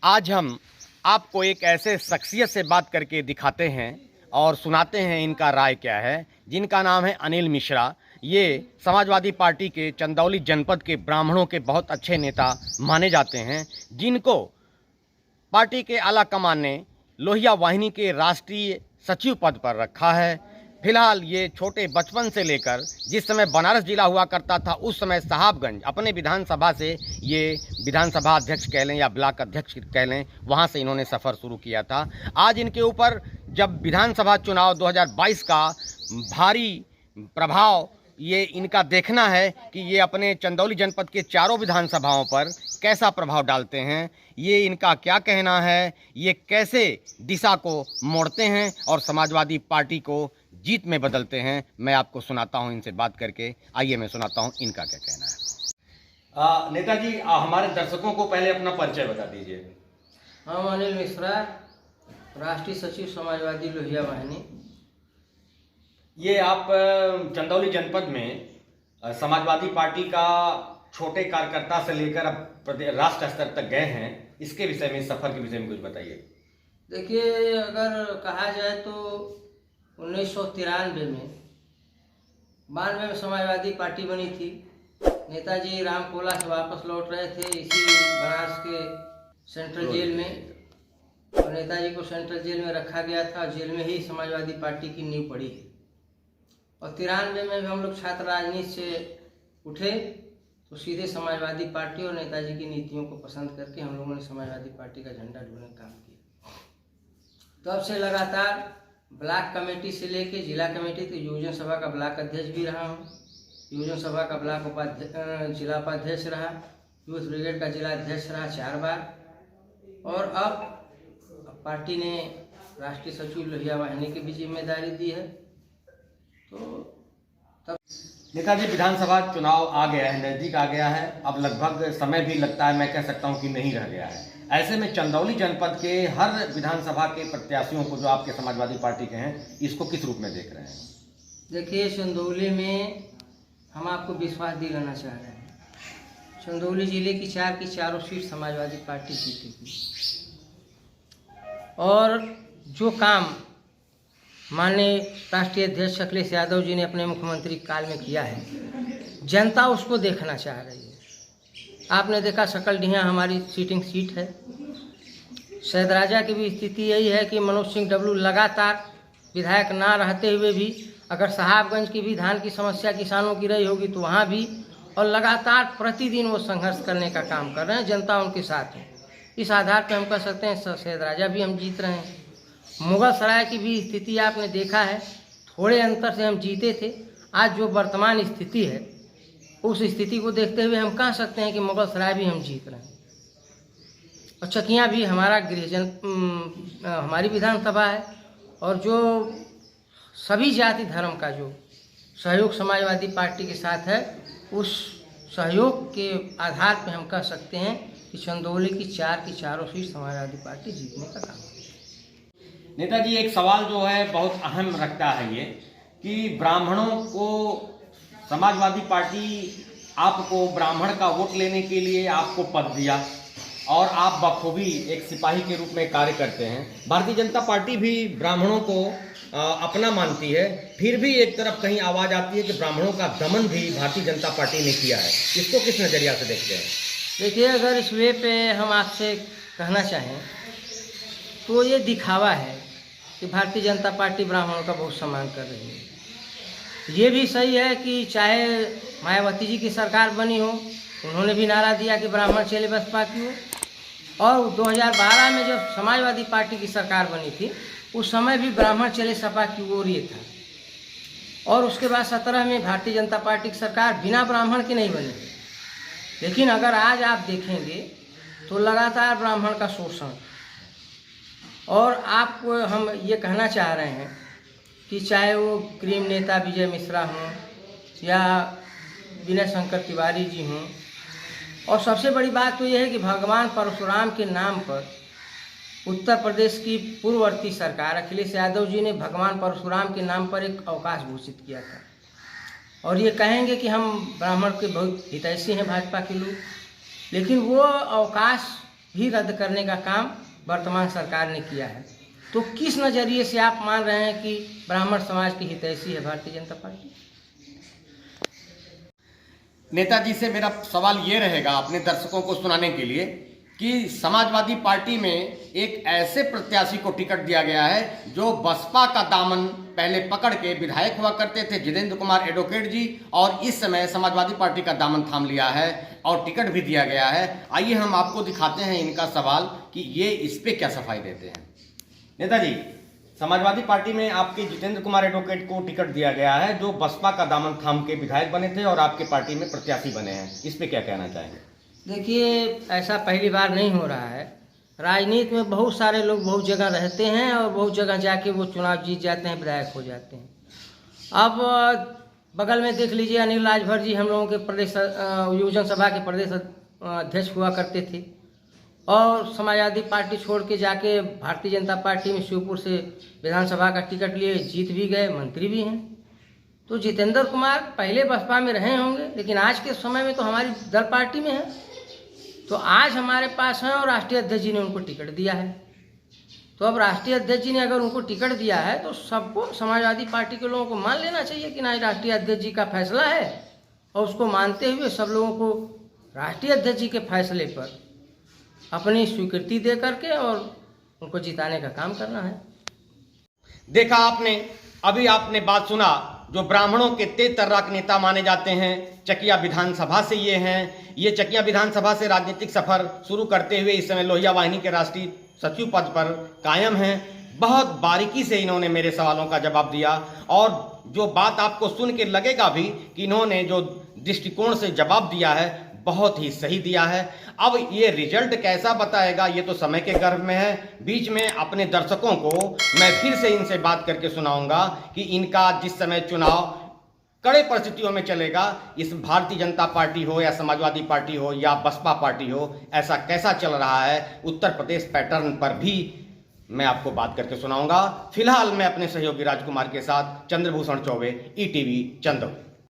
आज हम आपको एक ऐसे शख्सियत से बात करके दिखाते हैं और सुनाते हैं इनका राय क्या है, जिनका नाम है अनिल मिश्रा। ये समाजवादी पार्टी के चंदौली जनपद के ब्राह्मणों के बहुत अच्छे नेता माने जाते हैं, जिनको पार्टी के आला कमान ने लोहिया वाहिनी के राष्ट्रीय सचिव पद पर रखा है। फिलहाल ये छोटे बचपन से लेकर जिस समय बनारस जिला हुआ करता था, उस समय साहबगंज अपने विधानसभा से ये विधानसभा अध्यक्ष कह लें या ब्लॉक अध्यक्ष कह लें, वहाँ से इन्होंने सफ़र शुरू किया था। आज इनके ऊपर जब विधानसभा चुनाव 2022 का भारी प्रभाव ये इनका देखना है कि ये अपने चंदौली जनपद के चारों विधानसभाओं पर कैसा प्रभाव डालते हैं, ये इनका क्या कहना है, ये कैसे दिशा को मोड़ते हैं और समाजवादी पार्टी को जीत में बदलते हैं। मैं आपको सुनाता हूं इनसे बात करके। आइए मैं सुनाता हूं इनका क्या कहना है। नेताजी, हमारे दर्शकों को पहले अपना परिचय बता दीजिए। हम अनिल मिश्रा, राष्ट्रीय सचिव समाजवादी लोहिया वाहिनी। ये आप चंदौली जनपद में समाजवादी पार्टी का छोटे कार्यकर्ता से लेकर अब राष्ट्र स्तर तक गए हैं, इसके विषय में, सफर के विषय में कुछ बताइए। देखिए, अगर कहा जाए तो 1993 में 92 में समाजवादी पार्टी बनी थी। नेताजी रामकोला से वापस लौट रहे थे इसी बनारस के सेंट्रल जेल में, और नेताजी को सेंट्रल जेल में रखा गया था। जेल में ही समाजवादी पार्टी की नींव पड़ी है। और 93 में भी हम लोग छात्र राजनीति से उठे तो सीधे समाजवादी पार्टी और नेताजी की नीतियों को पसंद करके हम लोगों ने समाजवादी पार्टी का झंडा ढूंढने का काम किया। तब से लगातार ब्लॉक कमेटी से लेके जिला कमेटी तक योजना सभा का ब्लॉक अध्यक्ष भी रहा हूँ, योजना सभा का ब्लॉक जिला उपाध्यक्ष रहा, यूथ ब्रिगेड का जिला अध्यक्ष रहा 4 बार, और अब पार्टी ने राष्ट्रीय सचिव लोहिया वाहिनी की भी जिम्मेदारी दी है। तो तब नेताजी, विधानसभा चुनाव आ गया है, नज़दीक आ गया है, अब लगभग समय भी लगता है, मैं कह सकता हूं कि नहीं रह गया है। ऐसे में चंदौली जनपद के हर विधानसभा के प्रत्याशियों को जो आपके समाजवादी पार्टी के हैं, इसको किस रूप में देख रहे हैं? देखिए, चंदौली में हम आपको विश्वास दिलाना चाह रहे हैं, चंदौली जिले की चारों सीट समाजवादी पार्टी जीतेगी। और जो काम माननीय राष्ट्रीय अध्यक्ष अखिलेश यादव जी ने अपने मुख्यमंत्री काल में किया है, जनता उसको देखना चाह रही है। आपने देखा, सकलडीहा हमारी सीटिंग सीट है। सैदराजा की भी स्थिति यही है कि मनोज सिंह डब्लू लगातार विधायक ना रहते हुए भी, अगर साहबगंज की भी धान की समस्या किसानों की रही होगी तो वहाँ भी, और लगातार प्रतिदिन वो संघर्ष करने का काम कर रहे हैं। जनता उनके साथ है। इस आधार पर हम कह सकते हैं सैदराजा भी हम जीत रहे हैं। मुगल सराय की भी स्थिति आपने देखा है, थोड़े अंतर से हम जीते थे। आज जो वर्तमान स्थिति है, उस स्थिति को देखते हुए हम कह सकते हैं कि मुगल सराय भी हम जीत रहे हैं। और चकियाँ भी हमारा हमारी विधानसभा है, और जो सभी जाति धर्म का जो सहयोग समाजवादी पार्टी के साथ है, उस सहयोग के आधार पर हम कह सकते हैं कि चंदौली की चारों सीट समाजवादी पार्टी जीतने का काम है। नेताजी, एक सवाल जो है बहुत अहम रखता है ये कि ब्राह्मणों को समाजवादी पार्टी आपको ब्राह्मण का वोट लेने के लिए आपको पद दिया, और आप बखूबी एक सिपाही के रूप में कार्य करते हैं। भारतीय जनता पार्टी भी ब्राह्मणों को अपना मानती है, फिर भी एक तरफ कहीं आवाज़ आती है कि ब्राह्मणों का दमन भी भारतीय जनता पार्टी ने किया है। इसको किस नज़रिया से देखते हैं? देखिए, अगर इस वे पे हम आपसे कहना चाहें तो ये दिखावा है कि भारतीय जनता पार्टी ब्राह्मणों का बहुत सम्मान कर रही है। ये भी सही है कि चाहे मायावती जी की सरकार बनी हो, उन्होंने भी नारा दिया कि ब्राह्मण चले बसपा की हो, और 2012 में जब समाजवादी पार्टी की सरकार बनी थी, उस समय भी ब्राह्मण चले सपा की ओर ये था। और उसके बाद 17 में भारतीय जनता पार्टी की सरकार बिना ब्राह्मण के नहीं बनी। लेकिन अगर आज आप देखेंगे तो लगातार ब्राह्मण का शोषण, और आपको हम ये कहना चाह रहे हैं कि चाहे वो क्रीम नेता विजय मिश्रा हों या विनय शंकर तिवारी जी हों, और सबसे बड़ी बात तो ये है कि भगवान परशुराम के नाम पर उत्तर प्रदेश की पूर्ववर्ती सरकार अखिलेश यादव जी ने भगवान परशुराम के नाम पर एक अवकाश घोषित किया था। और ये कहेंगे कि हम ब्राह्मण के बहुत हितैषी हैं भाजपा के लोग, लेकिन वो अवकाश भी रद्द करने का काम वर्तमान सरकार ने किया है। तो किस नज़रिए से आप मान रहे हैं कि ब्राह्मण समाज की हितैषी है भारतीय जनता पार्टी? नेताजी से मेरा सवाल ये रहेगा अपने दर्शकों को सुनाने के लिए कि समाजवादी पार्टी में एक ऐसे प्रत्याशी को टिकट दिया गया है जो बसपा का दामन पहले पकड़ के विधायक हुआ करते थे, जितेंद्र कुमार एडवोकेट जी, और इस समय समाजवादी पार्टी का दामन थाम लिया है और टिकट भी दिया गया है। आइए हम आपको दिखाते हैं इनका सवाल कि ये इस पे क्या सफाई देते हैं। नेताजी, समाजवादी पार्टी में आपके जितेंद्र कुमार एडवोकेट को टिकट दिया गया है जो बसपा का दामन थाम के विधायक बने थे और आपके पार्टी में प्रत्याशी बने हैं, इस पे क्या कहना चाहेंगे? देखिए, ऐसा पहली बार नहीं हो रहा है। राजनीति में बहुत सारे लोग बहुत जगह रहते हैं और बहुत जगह जाके वो चुनाव जीत जाते हैं, विधायक हो जाते हैं। अब बगल में देख लीजिए, अनिल राजभर जी हम लोगों के प्रदेश योजना सभा के प्रदेश अध्यक्ष हुआ करते थे और समाजवादी पार्टी छोड़ के जाके भारतीय जनता पार्टी में शिवपुर से विधानसभा का टिकट लिए, जीत भी गए, मंत्री भी हैं। तो जितेंद्र कुमार पहले बसपा में रहे होंगे, लेकिन आज के समय में तो हमारी दल पार्टी में है। तो आज हमारे पास हैं और राष्ट्रीय अध्यक्ष जी ने उनको टिकट दिया है। तो अब राष्ट्रीय अध्यक्ष जी ने अगर उनको टिकट दिया है तो सबको, समाजवादी पार्टी के लोगों को मान लेना चाहिए कि ना, राष्ट्रीय अध्यक्ष जी का फैसला है और उसको मानते हुए सब लोगों को राष्ट्रीय अध्यक्ष जी के फैसले पर अपनी स्वीकृति दे करके और उनको जिताने का काम करना है। देखा आपने, अभी आपने बात सुना, जो ब्राह्मणों के तेज तर्राक नेता माने जाते हैं, चकिया विधानसभा से ये चकिया विधानसभा से राजनीतिक सफर शुरू करते हुए इस समय लोहिया वाहिनी के राष्ट्रीय सचिव पद पर कायम हैं। बहुत बारीकी से इन्होंने मेरे सवालों का जवाब दिया और जो बात आपको सुन के लगेगा भी कि इन्होंने जो दृष्टिकोण से जवाब दिया है बहुत ही सही दिया है। अब ये रिजल्ट कैसा बताएगा ये तो समय के गर्भ में है। बीच में अपने दर्शकों को मैं फिर से इनसे बात करके सुनाऊंगा कि इनका जिस समय चुनाव कड़े परिस्थितियों में चलेगा, इस भारतीय जनता पार्टी हो या समाजवादी पार्टी हो या बसपा पार्टी हो, ऐसा कैसा चल रहा है उत्तर प्रदेश पैटर्न पर भी मैं आपको बात करके सुनाऊंगा। फिलहाल मैं अपने सहयोगी राजकुमार के साथ चंद्रभूषण चौबे, ईटीवी चंद्रपुर।